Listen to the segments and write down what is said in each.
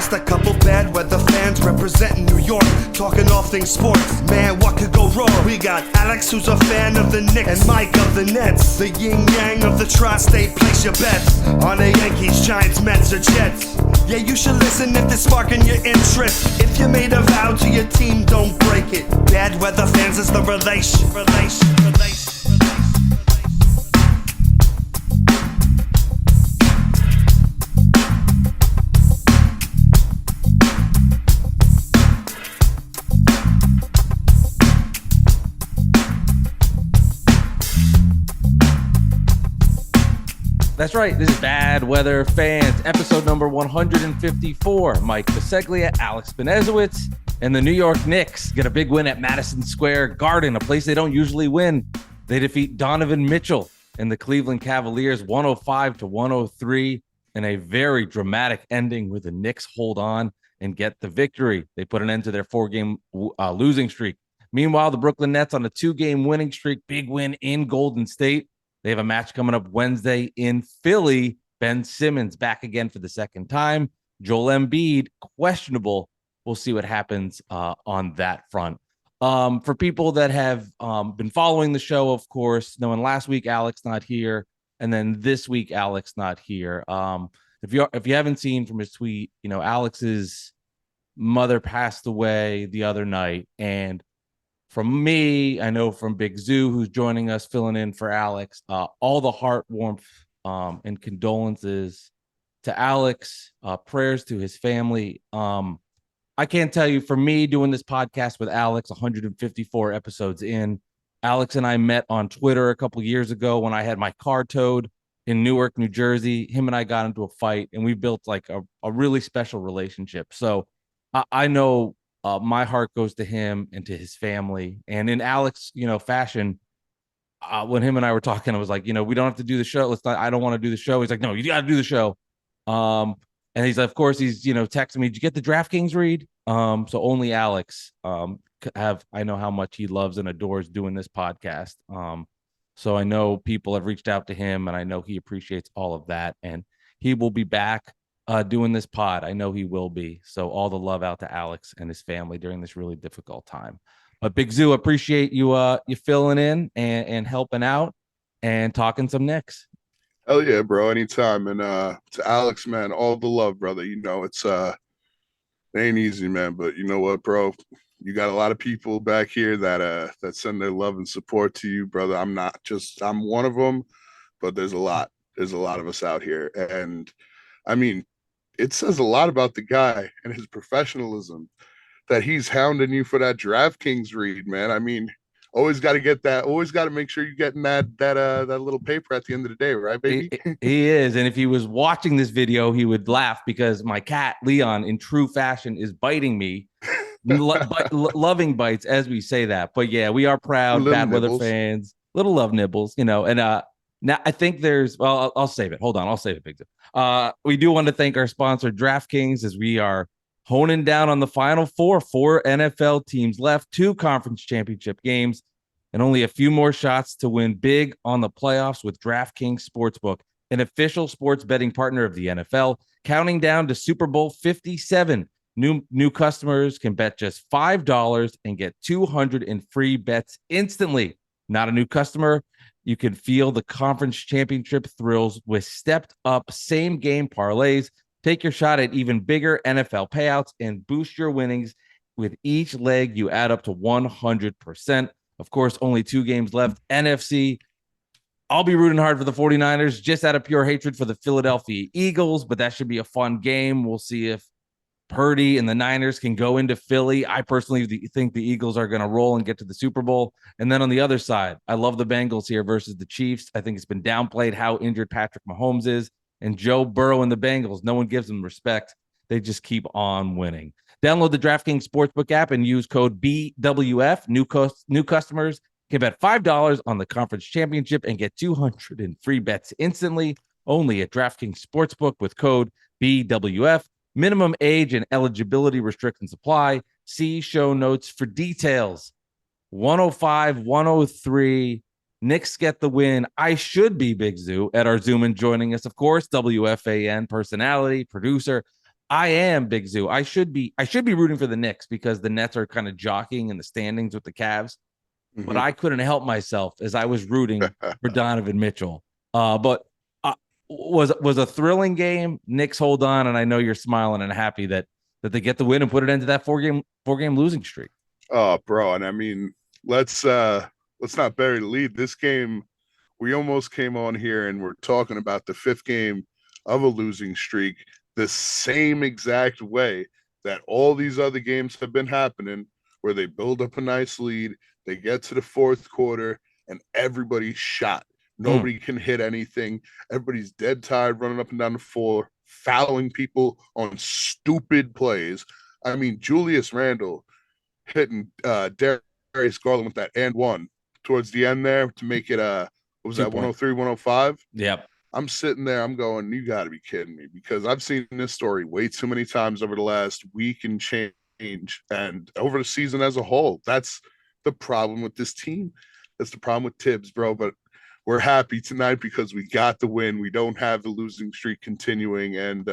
Just a couple bad weather fans representing New York, talking all things sports. Man, what could go wrong? We got Alex, who's a fan of the Knicks, and Mike of the Nets. The yin-yang of the tri-state, place your bets on the Yankees, Giants, Mets, or Jets. Yeah, you should listen if they're sparking your interest. If you made a vow to your team, don't break it. Bad weather fans is the relation. That's right. This is Bad Weather Fans, episode number 154. Mike Biseglia, Alex Benezowitz, and the New York Knicks get a big win at Madison Square Garden, a place they don't usually win. They defeat Donovan Mitchell and the Cleveland Cavaliers 105-103 in a very dramatic ending where the Knicks hold on and get the victory. They put an end to their four-game losing streak. Meanwhile, the Brooklyn Nets on a two-game winning streak, big win in Golden State. They have a match coming up Wednesday in Philly. Ben Simmons back again for the second time. Joel Embiid, questionable. We'll see what happens on that front. For people that have been following the show, of course, knowing last week Alex not here, and then this week Alex not here. If you haven't seen from his tweet, you know, Alex's mother passed away the other night, and from me, I know from Big Zoo, who's joining us, filling in for Alex, all the heart warmth and condolences to Alex, prayers to his family. I can't tell you, for me, doing this podcast with Alex, 154 episodes in, Alex and I met on Twitter a couple years ago when I had my car towed in Newark, New Jersey. Him and I got into a fight, and we built like a really special relationship. So I know my heart goes to him and to his family. And in Alex, fashion, when him and I were talking, I was like, we don't have to do the show. I don't want to do the show. He's like, no, you got to do the show. And he's, of course, he's, texting me, did you get the DraftKings read? So only Alex I know how much he loves and adores doing this podcast. So I know people have reached out to him, and I know he appreciates all of that. And he will be back doing this pod. I know he will be. So all the love out to Alex and his family during this really difficult time. But Big Zoo, appreciate you filling in and helping out and talking some Knicks. Hell yeah, bro. Anytime. And to Alex, man, all the love, brother. It's it ain't easy, man. But you know what, bro? You got a lot of people back here that send their love and support to you, brother. I'm one of them, but there's a lot of us out here. And I mean, it says a lot about the guy and his professionalism that he's hounding you for that DraftKings read, man. I mean, always got to get that. Always got to make sure you're getting that little paper at the end of the day, right, baby? He is. And if he was watching this video, he would laugh because my cat, Leon, in true fashion, is biting me. Loving bites as we say that. But yeah, we are proud Bad Weather fans. Little love nibbles, and now I think I'll save it. Hold on. I'll save it, Big Zoo. We do want to thank our sponsor, DraftKings, as we are honing down on the final four NFL teams left, 2 conference championship games, and only a few more shots to win big on the playoffs with DraftKings Sportsbook, an official sports betting partner of the NFL, counting down to Super Bowl 57. New customers can bet just $5 and get 200 in free bets instantly. Not a new customer? You can feel the conference championship thrills with stepped-up same-game parlays. Take your shot at even bigger NFL payouts and boost your winnings. With each leg, you add up to 100%. Of course, only 2 games left. NFC, I'll be rooting hard for the 49ers, just out of pure hatred for the Philadelphia Eagles, but that should be a fun game. We'll see if Purdy and the Niners can go into Philly. I personally think the Eagles are going to roll and get to the Super Bowl. And then on the other side, I love the Bengals here versus the Chiefs. I think it's been downplayed how injured Patrick Mahomes is. And Joe Burrow and the Bengals, no one gives them respect. They just keep on winning. Download the DraftKings Sportsbook app and use code BWF. New customers can bet $5 on the conference championship and get 200 in free bets instantly. Only at DraftKings Sportsbook with code BWF. Minimum age and eligibility restrictions apply. See show notes for details. 105-103. Knicks get the win. I should be Big Zoo at our Zoom and joining us, of course, WFAN personality, producer, I am Big Zoo. I should be rooting for the Knicks because the Nets are kind of jockeying in the standings with the Cavs, but Mhm. I couldn't help myself as I was rooting for Donovan Mitchell. But was a thrilling game. Knicks hold on, and I know you're smiling and happy that they get the win and put it into that four game losing streak. Oh, bro, and I mean, let's not bury the lead. This game, we almost came on here and we're talking about the fifth game of a losing streak, the same exact way that all these other games have been happening, where they build up a nice lead, they get to the fourth quarter, and everybody's shot. Mm, Nobody can hit anything. Everybody's dead tired running up and down the floor, fouling people on stupid plays. I mean, Julius Randle hitting Darius Garland with that and one towards the end there to make it what was that 2 point. 103 105. Yep. I'm sitting there, I'm going, you got to be kidding me, because I've seen this story way too many times over the last week and change and over the season as a whole. That's the problem with this team. That's the problem with Tibbs, bro. But we're happy tonight because we got the win. We don't have the losing streak continuing, and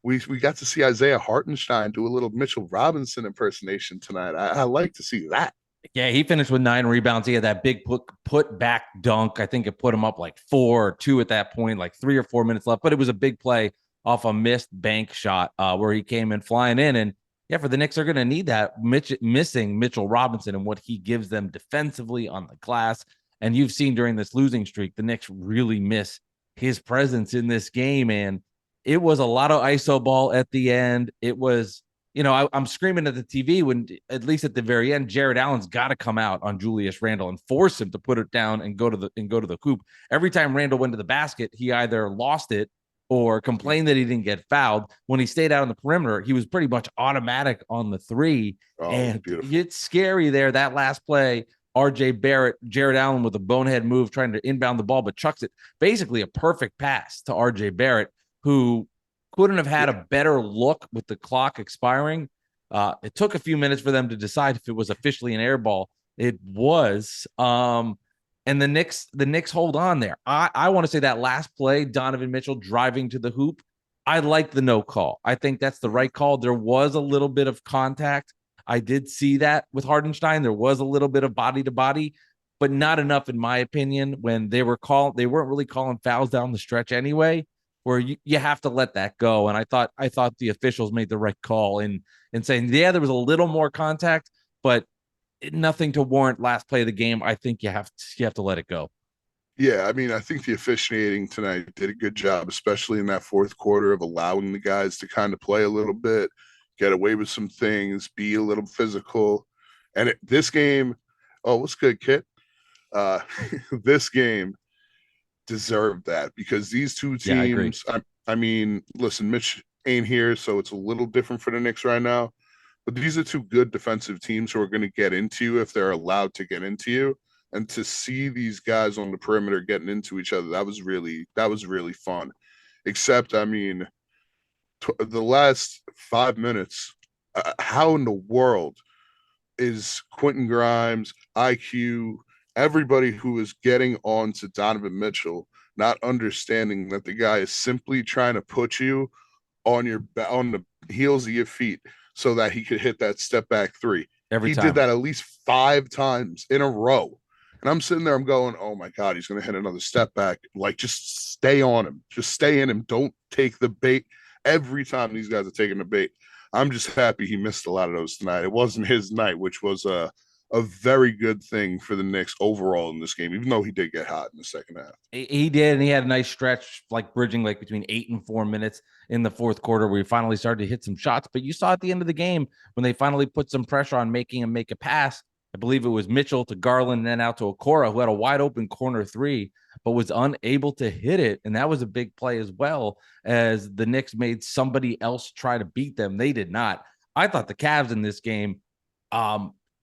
we got to see Isaiah Hartenstein do a little Mitchell Robinson impersonation tonight. I like to see that. Yeah, he finished with 9 rebounds. He had that big put back dunk. I think it put him up like 4-2 at that point, like 3 or 4 minutes left. But it was a big play off a missed bank shot where he came in flying in. And yeah, for the Knicks, they're going to need that missing Mitchell Robinson and what he gives them defensively on the glass. And you've seen during this losing streak, the Knicks really miss his presence in this game. And it was a lot of ISO ball at the end. It was I'm screaming at the TV when, at least at the very end, Jared Allen's got to come out on Julius Randle and force him to put it down and go to the coop. Every time Randle went to the basket, he either lost it or complained that he didn't get fouled. When he stayed out on the perimeter, he was pretty much automatic on the three. Oh, And beautiful. it's scary there. That last play, RJ Barrett, Jared Allen with a bonehead move trying to inbound the ball, but chucks it. Basically a perfect pass to RJ Barrett, who couldn't have had a better look with the clock expiring. It took a few minutes for them to decide if it was officially an air ball. It was. And the Knicks hold on there. I want to say that last play, Donovan Mitchell driving to the hoop, I like the no call. I think that's the right call. There was a little bit of contact. I did see that with Hardenstein. There was a little bit of body to body, but not enough, in my opinion, when they weren't really calling fouls down the stretch anyway, where you have to let that go. And I thought the officials made the right call in saying, yeah, there was a little more contact, but nothing to warrant last play of the game. I think you have to let it go. Yeah, I mean, I think the officiating tonight did a good job, especially in that fourth quarter, of allowing the guys to kind of play a little bit, get away with some things, be a little physical. And this game, oh, what's good, Kit? Uh, this game deserved that, because these two Yeah, I agree. teams, I mean, listen, Mitch ain't here, so it's a little different for the Knicks right now. But these are two good defensive teams who are going to get into you if they're allowed to get into you. And to see these guys on the perimeter getting into each other, that was really fun. Except, I mean, the last 5 minutes, how in the world is Quentin Grimes, IQ, everybody who is getting on to Donovan Mitchell, not understanding that the guy is simply trying to put you on the heels of your feet so that he could hit that step back three. Every He did time. that at least 5 times in a row. And I'm sitting there, I'm going, oh my God, he's going to hit another step back. Like, just stay on him. Just stay in him. Don't take the bait. Every time these guys are taking the bait, I'm just happy he missed a lot of those tonight. It wasn't his night, which was a very good thing for the Knicks overall in this game, even though he did get hot in the second half. He did, and he had a nice stretch, like bridging like between 8 and 4 minutes in the fourth quarter, where he finally started to hit some shots. But you saw at the end of the game when they finally put some pressure on making him make a pass. I believe it was Mitchell to Garland and then out to Okora, who had a wide open corner three, but was unable to hit it. And that was a big play as well, as the Knicks made somebody else try to beat them. They did not. I thought the Cavs in this game,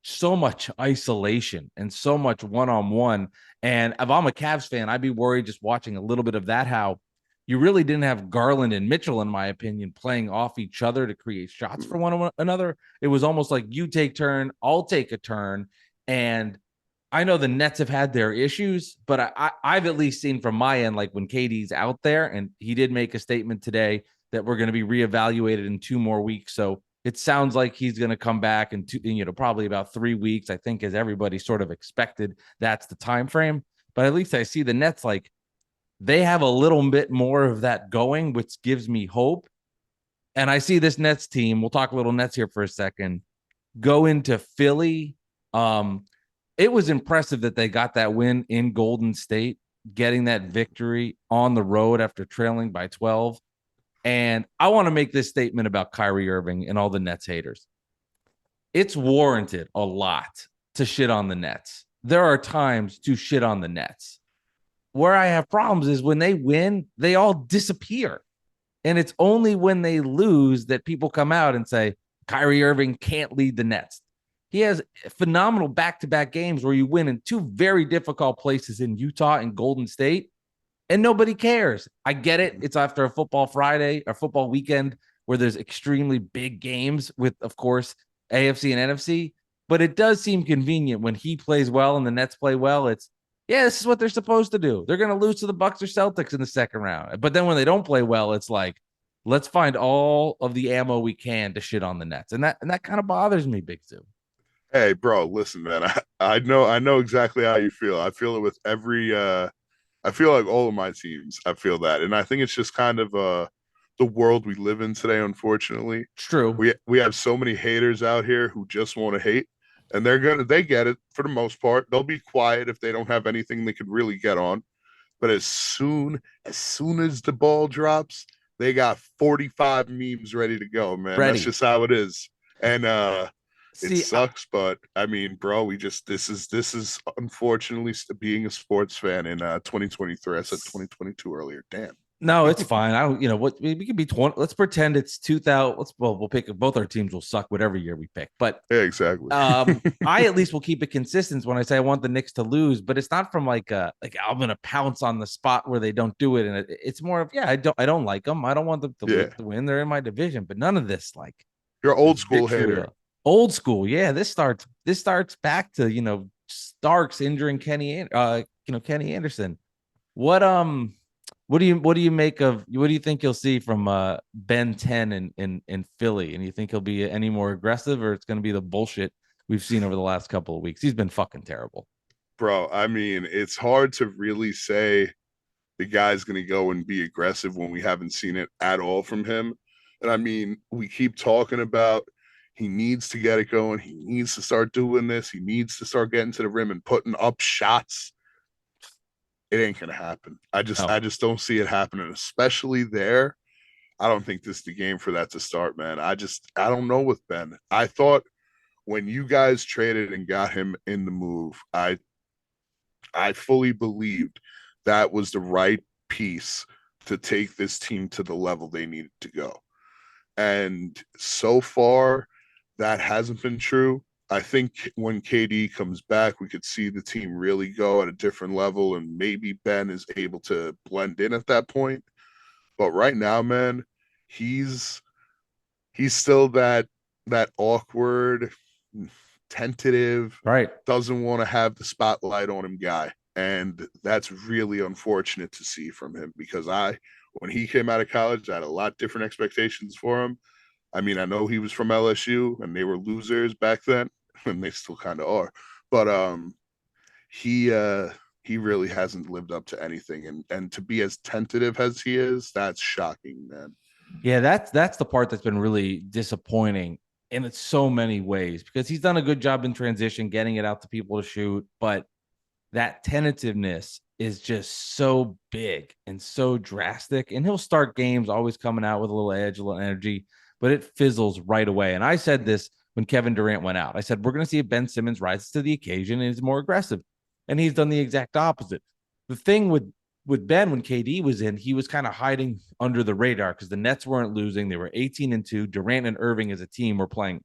so much isolation and so much one-on-one. And if I'm a Cavs fan, I'd be worried just watching a little bit of that, how you really didn't have Garland and Mitchell, in my opinion, playing off each other to create shots for one another. It was almost like you take turn, I'll take a turn. And I know the Nets have had their issues, but I've at least seen from my end, like when KD's out there, and he did make a statement today that we're going to be reevaluated in 2 more weeks. So it sounds like he's going to come back in probably about 3 weeks, I think, as everybody sort of expected. That's the time frame. But at least I see the Nets, like, they have a little bit more of that going, which gives me hope. And I see this Nets team, we'll talk a little Nets here for a second, go into Philly. It was impressive that they got that win in Golden State, getting that victory on the road after trailing by 12. And I want to make this statement about Kyrie Irving and all the Nets haters. It's warranted a lot to shit on the Nets. There are times to shit on the Nets. Where I have problems is when they win, they all disappear. And it's only when they lose that people come out and say, Kyrie Irving can't lead the Nets. He has phenomenal back-to-back games where you win in 2 very difficult places in Utah and Golden State, and nobody cares. I get it. It's after a football Friday or football weekend where there's extremely big games with, of course, AFC and NFC, but it does seem convenient when he plays well and the Nets play well. It's, yeah, this is what they're supposed to do. They're going to lose to the Bucks or Celtics in the second round. But then when they don't play well, it's like, let's find all of the ammo we can to shit on the Nets. And that kind of bothers me, Big Zoo. Hey, bro, listen, man. I know exactly how you feel. I feel it with every I feel like all of my teams. I feel that. And I think it's just kind of the world we live in today, unfortunately. It's true. We have so many haters out here who just want to hate, and they get it for the most part. They'll be quiet if they don't have anything they could really get on. But as soon as the ball drops, they got 45 memes ready to go, man. That's just how it is. And it sucks, but I mean, bro, this is unfortunately being a sports fan in 2023. I said 2022 earlier. Damn. No, it's fine. I don't, what we could be 20. Let's pretend it's 2000. We'll pick both our teams will suck whatever year we pick. But yeah, exactly. I at least will keep it consistent when I say I want the Knicks to lose, but it's not from like I'm gonna pounce on the spot where they don't do it, and it's more of I don't like them. I don't want them to win. They're in my division, but none of this like you're old school hater. Old school, yeah. This starts back to Starks injuring Kenny Anderson. What do you make of what do you think you'll see from Ben 10 in Philly? And you think he'll be any more aggressive, or it's going to be the bullshit we've seen over the last couple of weeks? He's been fucking terrible, bro. I mean, it's hard to really say the guy's going to go and be aggressive when we haven't seen it at all from him. And I mean, we keep talking about he needs to get it going. He needs to start doing this. He needs to start getting to the rim and putting up shots. It ain't gonna happen. I just don't see it happening, especially there. I don't think this is the game for that to start, man. I don't know with Ben. I thought when you guys traded and got him in the move, I fully believed that was the right piece to take this team to the level they needed to go. And so far, that hasn't been true. I think when KD comes back, we could see the team really go at a different level, and maybe Ben is able to blend in at that point. But right now, man, he's still that awkward, tentative, right? Doesn't want to have the spotlight on him guy. And that's really unfortunate to see from him, because when he came out of college, I had a lot different expectations for him. I mean, I know he was from LSU and they were losers back then, and they still kind of are. But he really hasn't lived up to anything. And to be as tentative as he is, that's shocking, man. Yeah, that's the part that's been really disappointing in so many ways, because he's done a good job in transition, getting it out to people to shoot, but that tentativeness is just so big and so drastic. And he'll start games always coming out with a little edge, a little energy, but it fizzles right away. And I said this when Kevin Durant went out. I said, we're going to see if Ben Simmons rises to the occasion and is more aggressive. And he's done the exact opposite. The thing with Ben, when KD was in, he was kind of hiding under the radar because the Nets weren't losing. They were 18-2. Durant and Irving as a team were playing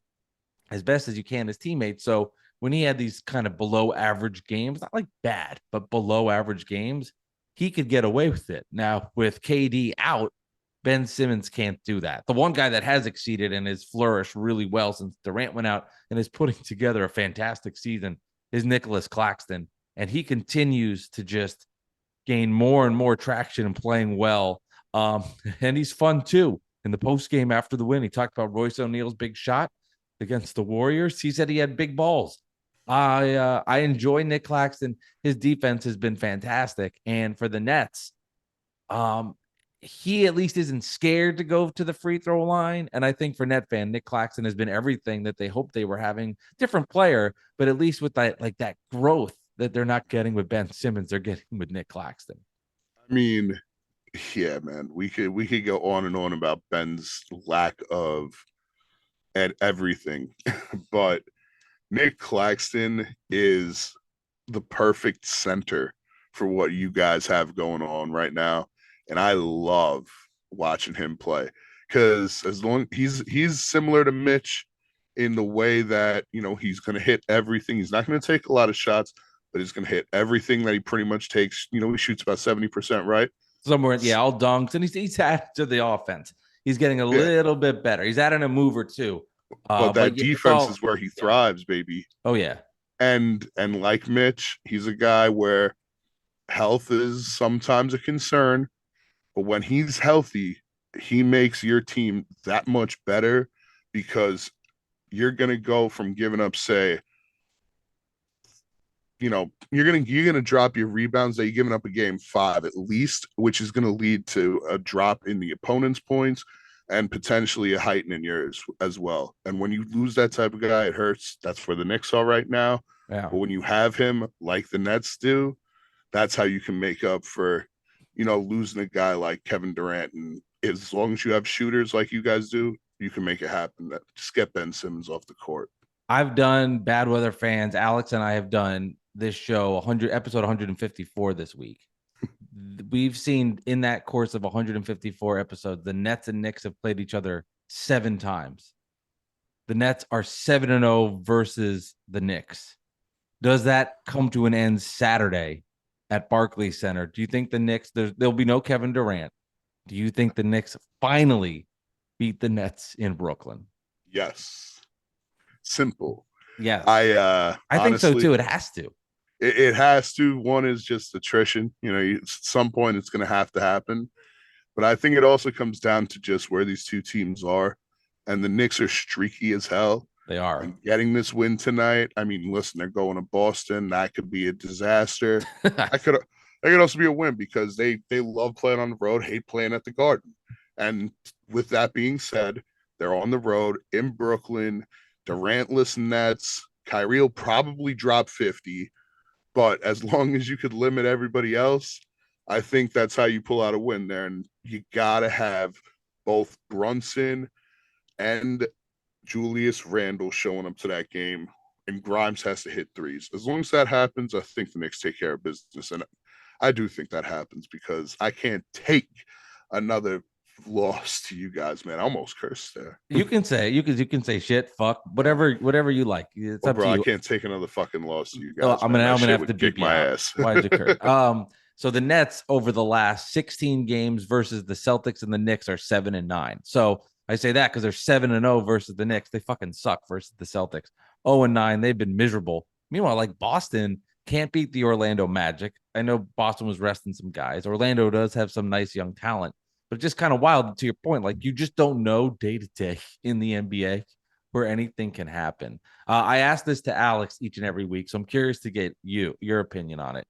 as best as you can as teammates. So when he had these kind of below average games, not like bad, but below average games, he could get away with it. Now with KD out, Ben Simmons can't do that. The one guy that has exceeded and has flourished really well since Durant went out and is putting together a fantastic season is Nicholas Claxton. And he continues to just gain more and more traction and playing well. And he's fun too. in the post game after the win. He talked about Royce O'Neal's big shot against the Warriors. He said he had big balls. I enjoy Nick Claxton. His defense has been fantastic. And for the Nets, he at least isn't scared to go to the free throw line. And I think for Net fan, Nick Claxton has been everything that they hoped they were having. Different player, but at least with that, like that growth that they're not getting with Ben Simmons, they're getting with Nick Claxton. I mean, yeah, man, we could go on and on about Ben's lack of at everything, but Nick Claxton is the perfect center for what you guys have going on right now. And I love watching him play because as long he's similar to Mitch in the way that, you know, he's going to hit everything. He's not going to take a lot of shots, but he's going to hit everything that he pretty much takes. You know, he shoots about 70%, right? Somewhere, yeah, all dunks. And he's added to the offense. He's getting a little bit better. He's adding a move or two. But that defense is where he thrives, baby. Oh, yeah. And like Mitch, he's a guy where health is sometimes a concern, but when he's healthy, he makes your team that much better because you're going to go from giving up, say, you know, you're gonna drop your rebounds that you're giving up a game 5 at least, which is going to lead to a drop in the opponent's points and potentially a heighten in yours as well. And when you lose that type of guy, it hurts. That's where the Knicks are right now. Yeah. But when you have him like the Nets do, that's how you can make up for, you know, losing a guy like Kevin Durant. And as long as you have shooters like you guys do, you can make it happen. Just get Ben Simmons off the court. I've done Bad Weather Fans. Alex and I have done this show, episode 154 this week. We've seen in that course of 154 episodes, the Nets and Knicks have played each other 7 times. The Nets are 7-0 versus the Knicks. Does that come to an end Saturday at Barclays Center? Do you think the Knicks, there'll be no Kevin Durant? Do you think the Knicks finally beat the Nets in Brooklyn? Yes. Simple. Yes. I think so too. It has to. It has to. One is just attrition. You know, at some point it's going to happen. But I think it also comes down to just where these two teams are. And the Knicks are streaky as hell. They are. And getting this win tonight, I mean, listen, they're going to Boston. That could be a disaster. That could also be a win because they love playing on the road, hate playing at the Garden. And with that being said, they're on the road in Brooklyn. Durant-less Nets. Kyrie will probably drop 50. But as long as you could limit everybody else, I think that's how you pull out a win there. And you got to have both Brunson and Julius Randle showing up to that game. And Grimes has to hit threes. As long as that happens, I think the Knicks take care of business. And I do think that happens because I can't take another loss to you guys, man. I almost cursed there. You can say shit, fuck, whatever you like. It's up to you. I can't take another fucking loss to you guys. I'm gonna have to kick my ass. Why'd you curse? So the Nets over the last 16 games versus the Celtics and the Knicks are 7-9. So I say that because they're 7-0 versus the Knicks. They fucking suck versus the Celtics. 0-9. They've been miserable. Meanwhile, like Boston can't beat the Orlando Magic. I know Boston was resting some guys. Orlando does have some nice young talent. But just kind of wild to your point, like you just don't know day to day in the NBA where anything can happen. I ask this to Alex each and every week, so I'm curious to get your opinion on it.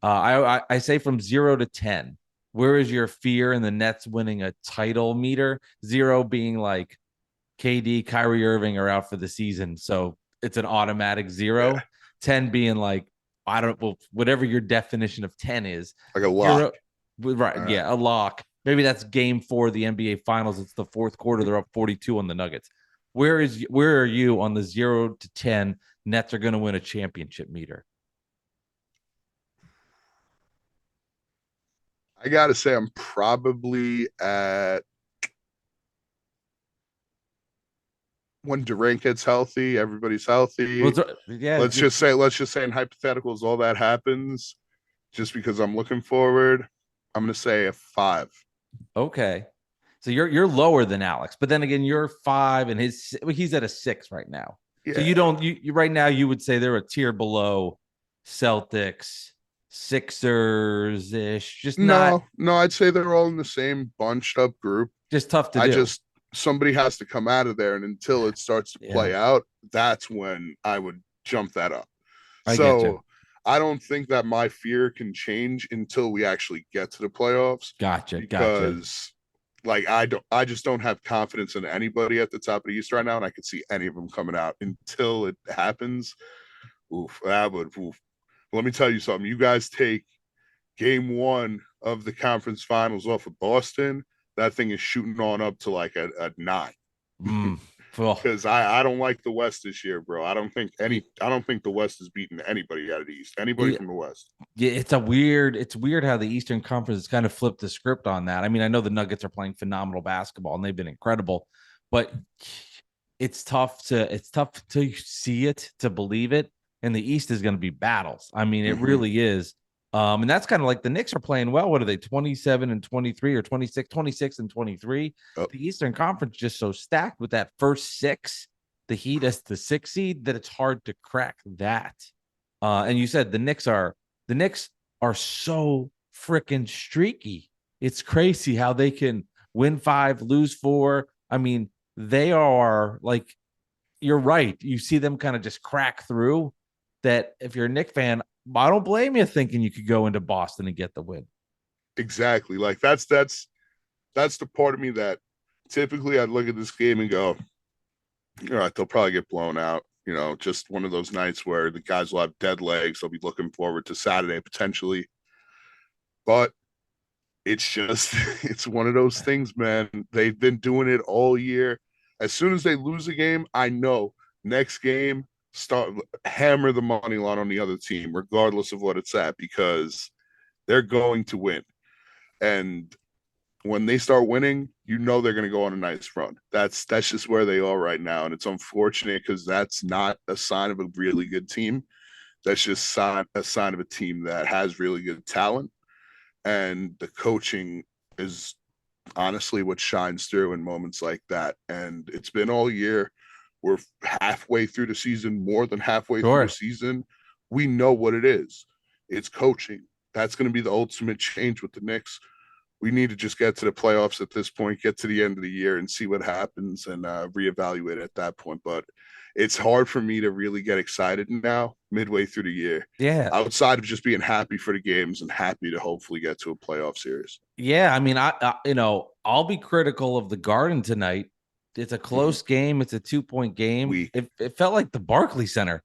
I say from 0 to 10, where is your fear in the Nets winning a title meter? 0 being like KD, Kyrie Irving are out for the season, so it's an automatic 0. Yeah. 10 being like whatever your definition of 10 is, like a lock. Right? Yeah, a lock. Maybe that's game 4 of the NBA Finals. It's the fourth quarter. They're up 42 on the Nuggets. Where are you on the 0 to 10? Nets are going to win a championship meter. I got to say I'm probably at when Durant gets healthy, everybody's healthy. Let's just say in hypotheticals, all that happens just because I'm looking forward. I'm going to say a 5. Okay. So you're lower than Alex, but then again, you're 5 and he's at a 6 right now. Yeah. So you right now you would say they're a tier below Celtics, Sixers ish. Just not, No, I'd say they're all in the same bunched up group. just tough to I do. just somebody has to come out of there, and until it starts to Yeah, play out, that's when I would jump that up. I get you. So I don't think that my fear can change until we actually get to the playoffs, Gotcha. because like I just don't have confidence in anybody at the top of the East right now, and I could see any of them coming out until it happens. Oof, that would oof. Let me tell you something. You guys take game one of the conference finals off of Boston, that thing is shooting on up to like a 9. Mm. Well, Because I don't like the West this year, bro. y- I don't think the West is beating anybody out of the East. Anybody y- from the West. yeah, it's weird how the Eastern Conference has kind of flipped the script on that. I mean, I know the Nuggets are playing phenomenal basketball and they've been incredible, but it's tough to see it, to believe it. And the East is going to be battles. I mean, it Mm-hmm. really is. And that's kind of like the Knicks are playing well. What are they, 27 and 23 or 26 and 23? Oh, The Eastern Conference just so stacked with that first six, the Heat as the 6 seed, that it's hard to crack that. And you said the Knicks are so freaking streaky. It's crazy how they can win 5, lose 4. I mean, they are like, you're right. You see them kind of just crack through. That if you're a Knick fan, I don't blame you thinking you could go into Boston and get the win. exactly. Like that's the part of me that typically I'd look at this game and go, all right, they'll probably get blown out. You know, just one of those nights where the guys will have dead legs. They'll be looking forward to Saturday potentially. But it's just it's one of those things, man. They've been doing it all year. As soon as they lose a game, I know next game start hammer the money line on the other team, regardless of what it's at, because they're going to win. And when they start winning, you know they're going to go on a nice run. That's just where they are right now, and it's unfortunate because that's not a sign of a really good team. That's just a sign of a team that has really good talent, and the coaching is honestly what shines through in moments like that. And it's been all year. We're halfway through the season, more than halfway through the Sure. season. We know what it is. It's coaching. That's going to be the ultimate change with the Knicks. We need to just get to the playoffs at this point, get to the end of the year and see what happens, and reevaluate at that point. But it's hard for me to really get excited now midway through the year, Yeah. outside of just being happy for the games and happy to hopefully get to a playoff series. Yeah. I mean, I'll be critical of the Garden tonight. It's a Mm-hmm. close game. It's a 2-point game. Week. It felt like the Barclays Center.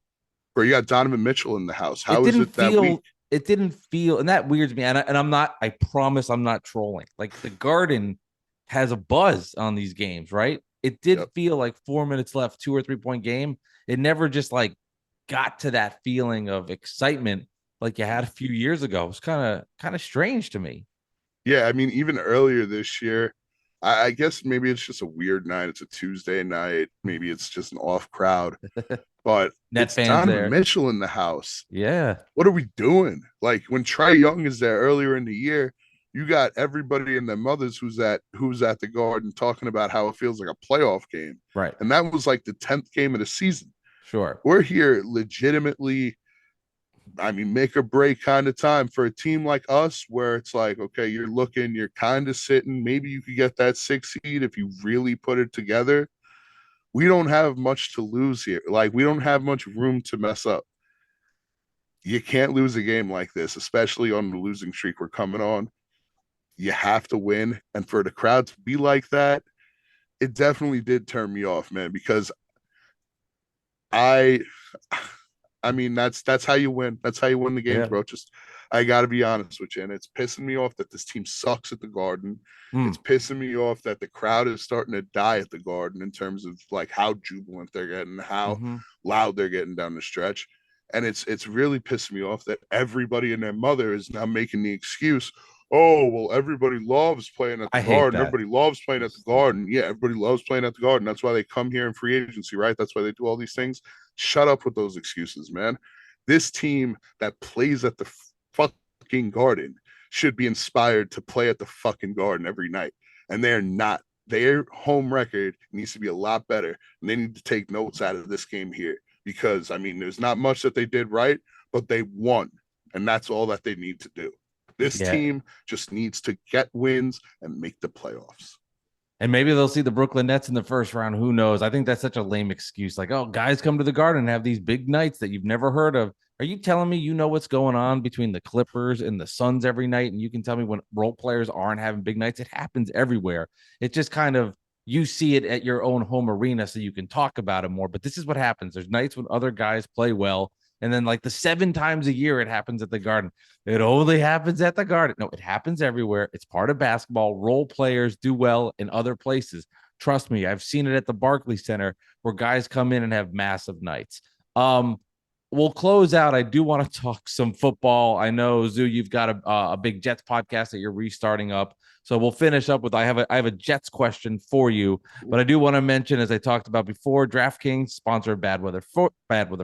Bro, you got Donovan Mitchell in the house. It How is didn't it that week? feel. It didn't feel, and that weirds me. And I'm not. I promise, I'm not trolling. Like the Garden has a buzz on these games, right? It did Yep. feel like 4 minutes left, 2 or 3 point game. It never just like got to that feeling of excitement like you had a few years ago. It was kind of strange to me. Yeah, I mean, even earlier this year, I guess maybe it's just a weird night. It's a Tuesday night. Maybe it's just an off crowd, but Net it's fans Donovan there. Mitchell in the house. Yeah. What are we doing? Like when Trae Young is there earlier in the year, you got everybody and their mothers who's at the Garden talking about how it feels like a playoff game. Right. And that was like the 10th game of the season. Sure. We're here legitimately, I mean, make or break kind of time for a team like us, where it's like, okay, you're kind of sitting. Maybe you could get that 6 seed if you really put it together. We don't have much to lose here. Like, we don't have much room to mess up. You can't lose a game like this, especially on the losing streak we're coming on. You have to win. And for the crowd to be like that, it definitely did turn me off, man, because I I mean, that's how you win. That's how you win the games, Yeah. bro. Just I gotta be honest with you. And it's pissing me off that this team sucks at the Garden. Mm. It's pissing me off that the crowd is starting to die at the Garden in terms of like how jubilant they're getting, how Mm-hmm. loud they're getting down the stretch. And it's really pissing me off that everybody and their mother is now making the excuse, oh, well, everybody loves playing at the I hate Garden. that. Everybody loves playing at the Garden. Yeah, everybody loves playing at the Garden. That's why they come here in free agency, right? That's why they do all these things. Shut up with those excuses, man. This team that plays at the fucking Garden should be inspired to play at the fucking Garden every night. And they're not. Their home record needs to be a lot better. And they need to take notes out of this game here because, I mean, there's not much that they did right, but they won. And that's all that they need to do. This team just needs to get wins and make the playoffs. And maybe they'll see the Brooklyn Nets in the first round. Who knows? I think that's such a lame excuse. Like, oh, guys come to the Garden and have these big nights that you've never heard of. Are you telling me you know what's going on between the Clippers and the Suns every night? And you can tell me when role players aren't having big nights? It happens everywhere. It just kind of, you see it at your own home arena so you can talk about it more. But this is what happens. There's nights when other guys play well. And then like the 7 times a year it happens at the Garden. It only happens at the Garden. No, it happens everywhere. It's part of basketball. Role players do well in other places. Trust me, I've seen it at the Barclays Center where guys come in and have massive nights. We'll close out. I do want to talk some football. I know, Zoo, you've got a big Jets podcast that you're restarting up. So we'll finish up with I have a Jets question for you, but I do want to mention, as I talked about before, DraftKings sponsored Bad Weather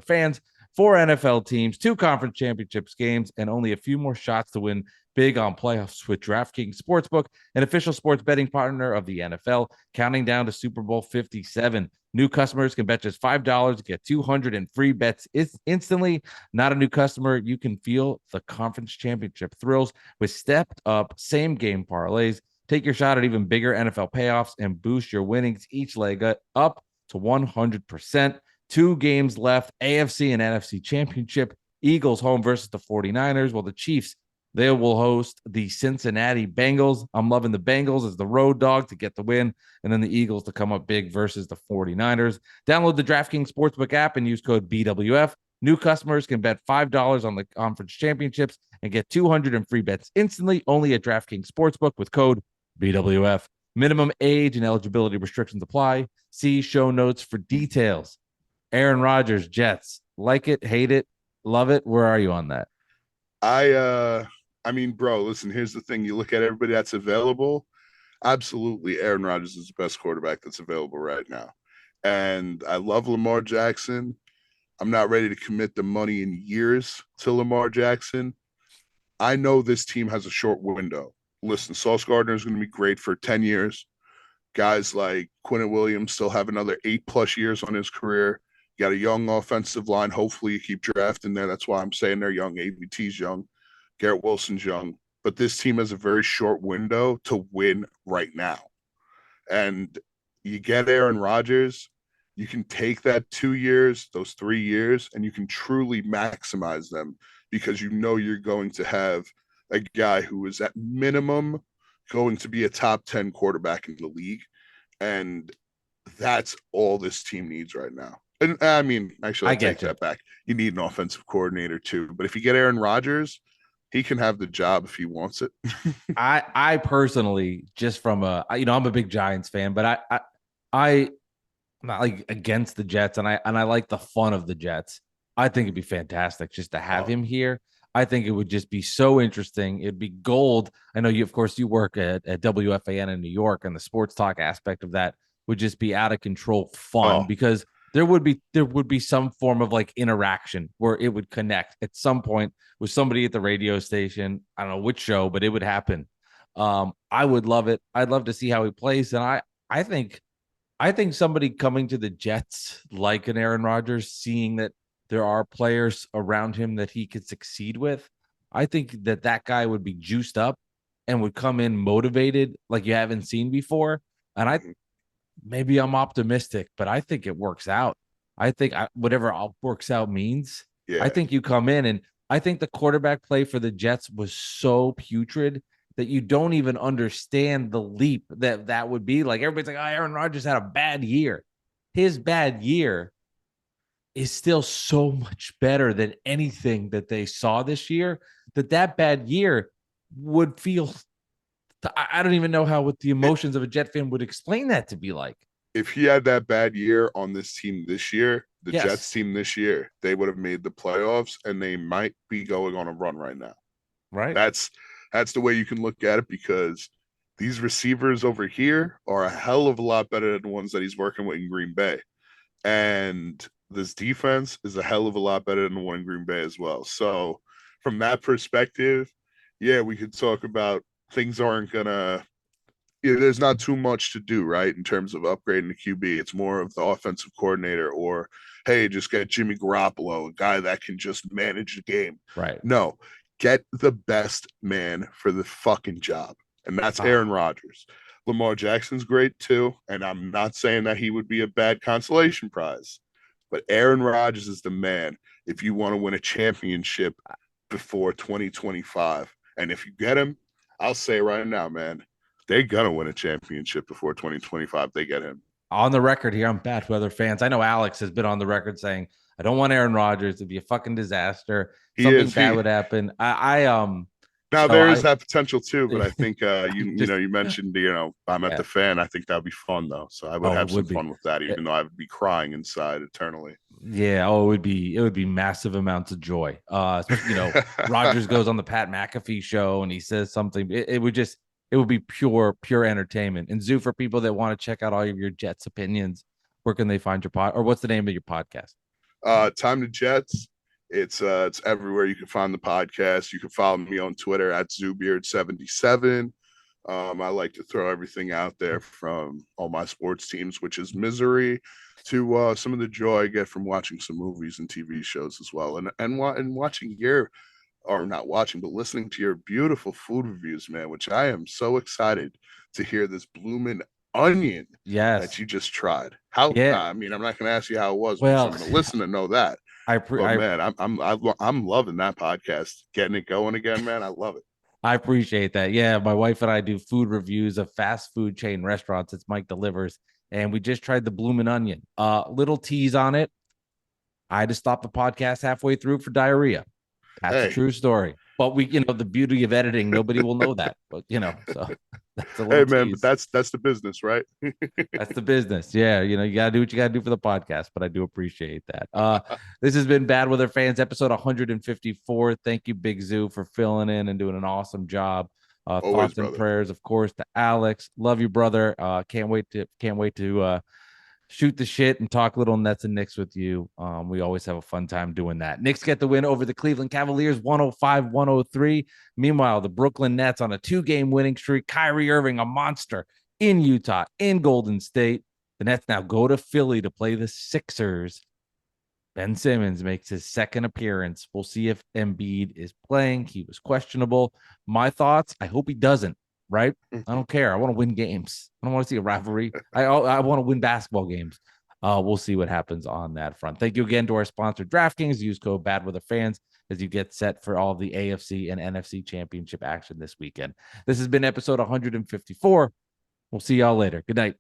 fans, 4 NFL teams, 2 conference championships games, and only a few more shots to win big on playoffs with DraftKings Sportsbook, an official sports betting partner of the NFL, counting down to Super Bowl 57. New customers can bet just $5 to get 200 in free bets instantly. Not a new customer, you can feel the conference championship thrills with stepped up same game parlays. Take your shot at even bigger NFL payoffs and boost your winnings each leg up to 100%. 2 games left, AFC and NFC championship. Eagles home versus the 49ers, while the Chiefs, they will host the Cincinnati Bengals. I'm loving the Bengals as the road dog to get the win, and then the Eagles to come up big versus the 49ers. Download the DraftKings Sportsbook app and use code BWF. New customers can bet $5 on the conference championships and get 200 in free bets instantly only at DraftKings Sportsbook with code BWF. Minimum age and eligibility restrictions apply. See show notes for details. Aaron Rodgers, Jets. Like it, hate it, love it. Where are you on that? I mean, bro, listen, here's the thing. You look at everybody that's available. Absolutely, Aaron Rodgers is the best quarterback that's available right now. And I love Lamar Jackson. I'm not ready to commit the money in years to Lamar Jackson. I know this team has a short window. Listen, Sauce Gardner is going to be great for 10 years. Guys like Quinnen Williams still have another 8+ years on his career. You got a young offensive line. Hopefully you keep drafting there. That's why I'm saying they're young. ABT's young. Garrett Wilson's young. But this team has a very short window to win right now. And you get Aaron Rodgers, you can take that 2 years, those 3 years, and you can truly maximize them because you know you're going to have a guy who is at minimum going to be a top 10 quarterback in the league. And that's all this team needs right now. And I mean, actually, I take that back. You need an offensive coordinator too. But if you get Aaron Rodgers, he can have the job if he wants it. I personally, just from I'm a big Giants fan, but I'm not like against the Jets, and I like the fun of the Jets. I think it'd be fantastic just to have him here. I think it would just be so interesting. It'd be gold. I know you, of course, you work at WFAN in New York, and the sports talk aspect of that would just be out of control fun because there would be some form of like interaction where it would connect at some point with somebody at the radio station. I don't know which show, but it would happen. I would love it. I'd love to see how he plays. And I think somebody coming to the Jets like an Aaron Rodgers, seeing that there are players around him that he could succeed with, I think that guy would be juiced up and would come in motivated like you haven't seen before. And maybe I'm optimistic, but I think it works out. I think whatever works out means, I think you come in, and I think the quarterback play for the Jets was so putrid that you don't even understand the leap that would be. Like everybody's like, oh, Aaron Rodgers had a bad year. His bad year is still so much better than anything that they saw this year, that bad year would feel, I don't even know what the emotions of a Jet fan would explain that to be like. If he had that bad year on this team this year, the Jets team this year, they would have made the playoffs, and they might be going on a run right now. Right. That's the way you can look at it, because these receivers over here are a hell of a lot better than the ones that he's working with in Green Bay. And this defense is a hell of a lot better than the one in Green Bay as well. So from that perspective, we could talk about things aren't going to, there's not too much to do, right, in terms of upgrading the QB. It's more of the offensive coordinator, or, hey, just get Jimmy Garoppolo, a guy that can just manage the game. Right. No, Get the best man for the fucking job. And that's Aaron Rodgers. Lamar Jackson's great too. And I'm not saying that he would be a bad consolation prize, but Aaron Rodgers is the man if you want to win a championship before 2025. And if you get him, I'll say right now, man, they're going to win a championship before 2025. They get him. On the record here, I'm bad weather fans. I know Alex has been on the record saying, I don't want Aaron Rodgers to be a fucking disaster. Something bad would happen. Now there is that potential too, but I think you mentioned I'm at the fan. I think that'd be fun though, so I would have some fun with that, even though I would be crying inside eternally. Yeah, it would be massive amounts of joy. Especially Rodgers goes on the Pat McAfee show and he says something. It would be pure entertainment. And Zoo, for people that want to check out all of your Jets opinions, where can they find your or what's the name of your podcast? Time to Jets. It's everywhere you can find the podcast. You can follow me on Twitter at ZooBeard77. I like to throw everything out there from all my sports teams, which is misery, to some of the joy I get from watching some movies and TV shows as well, and watching listening to your beautiful food reviews, man. Which I am so excited to hear this bloomin' onion that you just tried. I'm not going to ask you how it was, because I'm going to listen to know that. Man, I'm loving that podcast, getting it going again, man. I love it. I appreciate that. Yeah, my wife and I do food reviews of fast food chain restaurants. It's Mike Delivers, and we just tried the bloomin' onion. Little tease on it. I had to stop the podcast halfway through for diarrhea. That's a true story. But the beauty of editing, nobody will know that. But so that's a little man, but that's the business, right? That's the business. Yeah, you gotta do what you gotta do for the podcast. But I do appreciate that. This has been Bad Weather Fans, episode 154. Thank you, Big Zoo, for filling in and doing an awesome job. Always, thoughts brother. and prayers, of course, to Alex. Love you, brother. Can't wait to shoot the shit and talk little Nets and Knicks with you. We always have a fun time doing that. Knicks get the win over the Cleveland Cavaliers, 105-103. Meanwhile, the Brooklyn Nets on a 2-game winning streak. Kyrie Irving, a monster in Utah, in Golden State. The Nets now go to Philly to play the Sixers. Ben Simmons makes his second appearance. We'll see if Embiid is playing. He was questionable. My thoughts, I hope he doesn't. Right? I don't care. I want to win games. I don't want to see a rivalry. I want to win basketball games. We'll see what happens on that front. Thank you again to our sponsor, DraftKings. Use code BADWeatherFans as you get set for all the AFC and NFC championship action this weekend. This has been episode 154. We'll see y'all later. Good night.